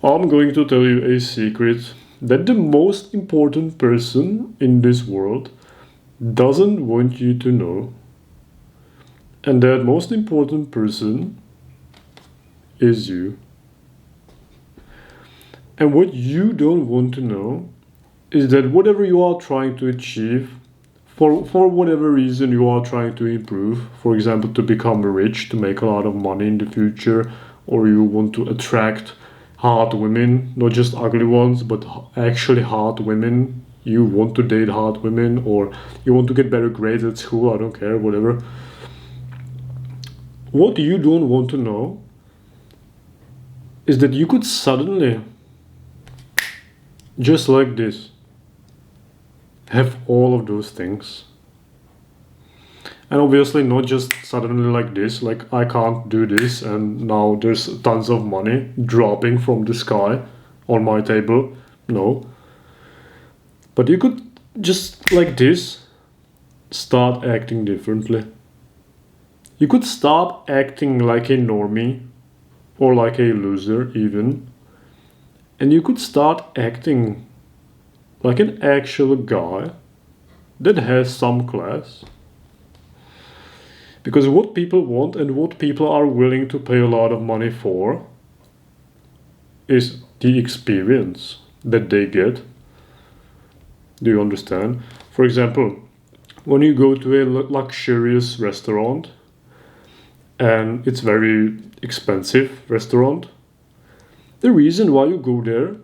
I'm going to tell you a secret that the most important person in this world doesn't want you to know. And that most important person is you. And what you don't want to know is that whatever you are trying to achieve, for whatever reason you are trying to improve, for example, to become rich, to make a lot of money in the future, or you want to attract hot women, not just ugly ones, but actually hot women. You want to date hot women, or you want to get better grades at school, I don't care, whatever. What you don't want to know is that you could suddenly, just like this, have all of those things. And obviously not just suddenly like this, like I can't do this and now there's tons of money dropping from the sky on my table. No. But you could just like this start acting differently. You could stop acting like a normie or like a loser even. And you could start acting like an actual guy that has some class. Because what people want and what people are willing to pay a lot of money for is the experience that they get. Do you understand? For example, when you go to a luxurious restaurant and it's very expensive restaurant, the reason why you go there,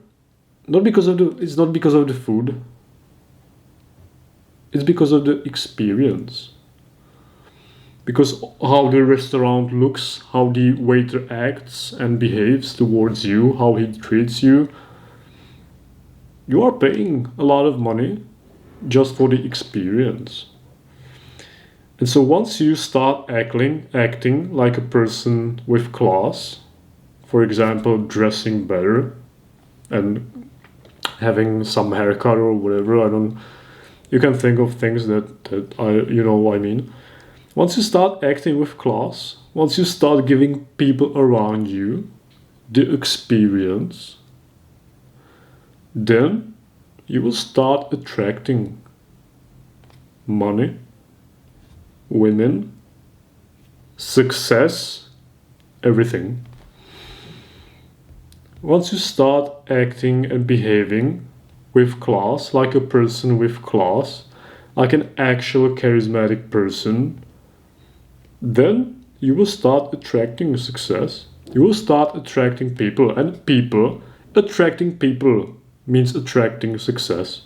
it's not because of the food. It's because of the experience. Because how the restaurant looks, how the waiter acts and behaves towards you, how he treats you. You are paying a lot of money just for the experience. And so once you start acting like a person with class, for example, dressing better and having some haircut or whatever, you can think of things that you know what I mean. Once you start acting with class, once you start giving people around you the experience, then you will start attracting money, women, success, everything. Once you start acting and behaving with class, like a person with class, like an actual charismatic person, then you will start attracting success. You will start attracting people, and attracting people means attracting success.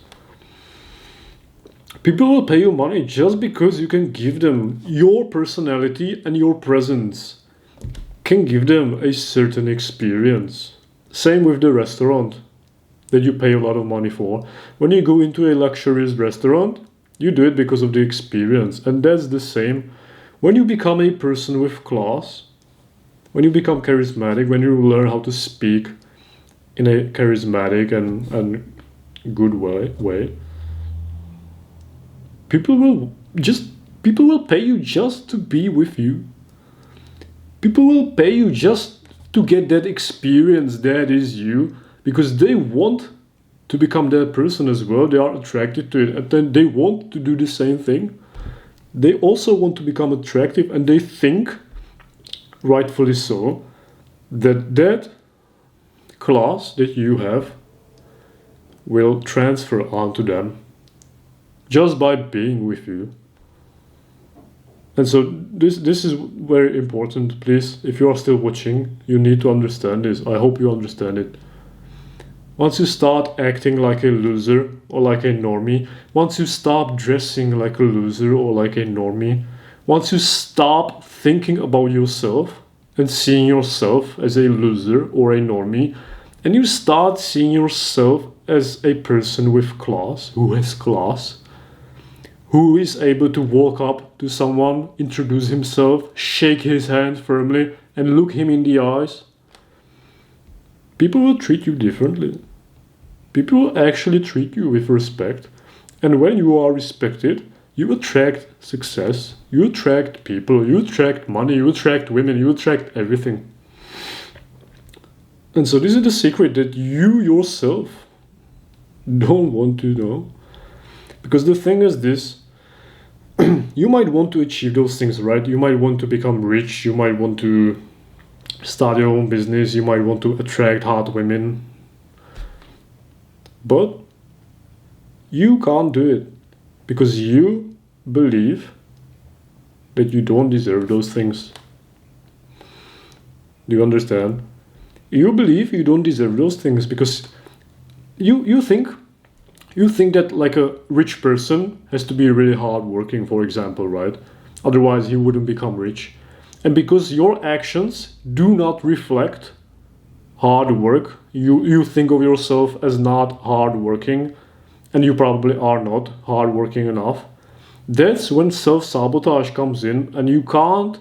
People will pay you money just because you can give them your personality, and your presence can give them a certain experience. Same with the restaurant that you pay a lot of money for. When you go into a luxurious restaurant, you do it because of the experience. And that's the same when you become a person with class, when you become charismatic, when you learn how to speak in a charismatic and good way. People will pay you just to be with you. People will pay you just to get that experience that is you, because they want to become that person as well. They are attracted to it, and then they want to do the same thing. They also want to become attractive, and they think, rightfully so, that class that you have will transfer onto them just by being with you. And so this is very important. Please, if you are still watching, you need to understand this. I hope you understand it. Once you start acting like a loser or like a normie, once you stop dressing like a loser or like a normie, once you stop thinking about yourself and seeing yourself as a loser or a normie, and you start seeing yourself as a person with class, who has class, who is able to walk up to someone, introduce himself, shake his hand firmly, and look him in the eyes, people will treat you differently. People will actually treat you with respect. And when you are respected, you attract success, you attract people, you attract money, you attract women, you attract everything. And so this is the secret that you yourself don't want to know. Because the thing is this, you might want to achieve those things, right? You might want to become rich, you might want to start your own business, you might want to attract hot women. But you can't do it because you believe that you don't deserve those things. Do you understand? You believe you don't deserve those things because you think that like a rich person has to be really hardworking, for example, right? Otherwise he wouldn't become rich. And because your actions do not reflect hard work, you think of yourself as not hardworking, and you probably are not hardworking enough. That's when self-sabotage comes in, and you can't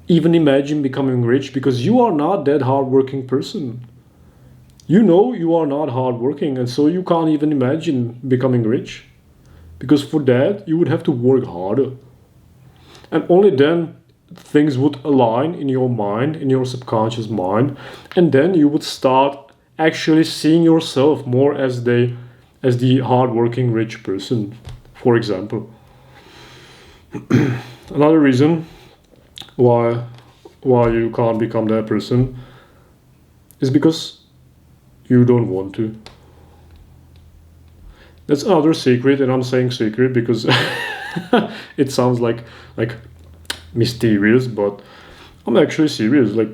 even imagine becoming rich because you are not that hardworking person. You know you are not hardworking, and so you can't even imagine becoming rich. Because for that, you would have to work harder. And only then things would align in your mind, in your subconscious mind, and then you would start actually seeing yourself more as the hardworking rich person, for example. Another reason why you can't become that person is because you don't want to. That's another secret, and I'm saying secret because it sounds like mysterious, but I'm actually serious. Like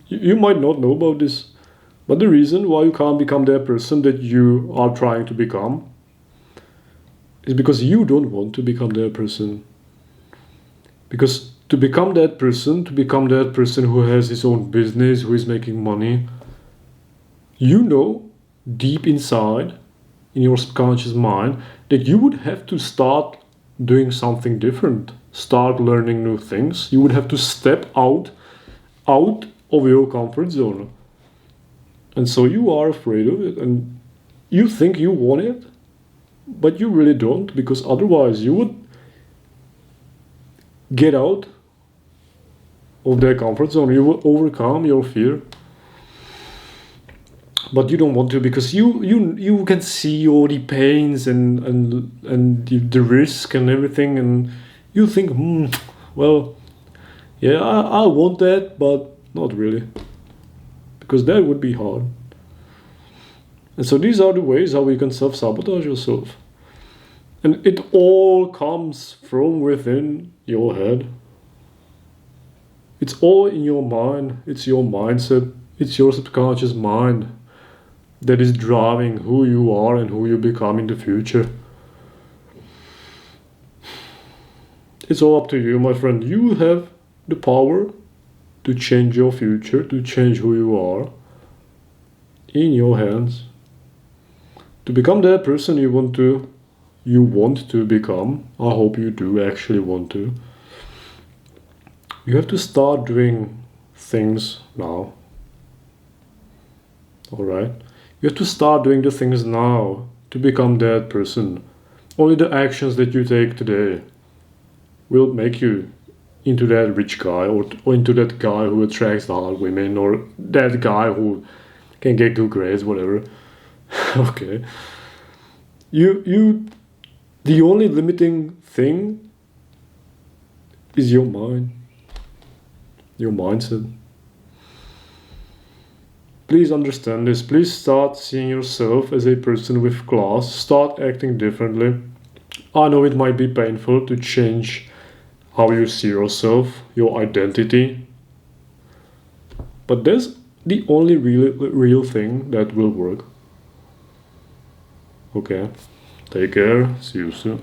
you might not know about this, but the reason why you can't become that person that you are trying to become is because you don't want to become that person. Because to become that person who has his own business, who is making money, you know deep inside in your subconscious mind that you would have to start doing something different, start learning new things. You would have to step out of your comfort zone. And so you are afraid of it, and you think you want it, but you really don't, because otherwise you would get out of their comfort zone. You will overcome your fear, but you don't want to because you can see all the pains and the risk and everything, and you think, well, yeah, I want that, but not really, because that would be hard. And so these are the ways how you can self-sabotage yourself. And it all comes from within your head. It's all in your mind. It's your mindset. It's your subconscious mind that is driving who you are and who you become in the future. It's all up to you, my friend. You have the power to change your future, to change who you are, in your hands. To become that person you want to become. I hope you do actually want to. You have to start doing things now. Alright? You have to start doing the things now to become that person. Only the actions that you take today will make you into that rich guy, or into that guy who attracts the hot women, or that guy who can get good grades, whatever. Okay. The only limiting thing is your mind, your mindset. Please understand this. Please start seeing yourself as a person with class. Start acting differently. I know it might be painful to change how you see yourself, your identity, but that's the only real thing that will work. Okay, take care. See you soon.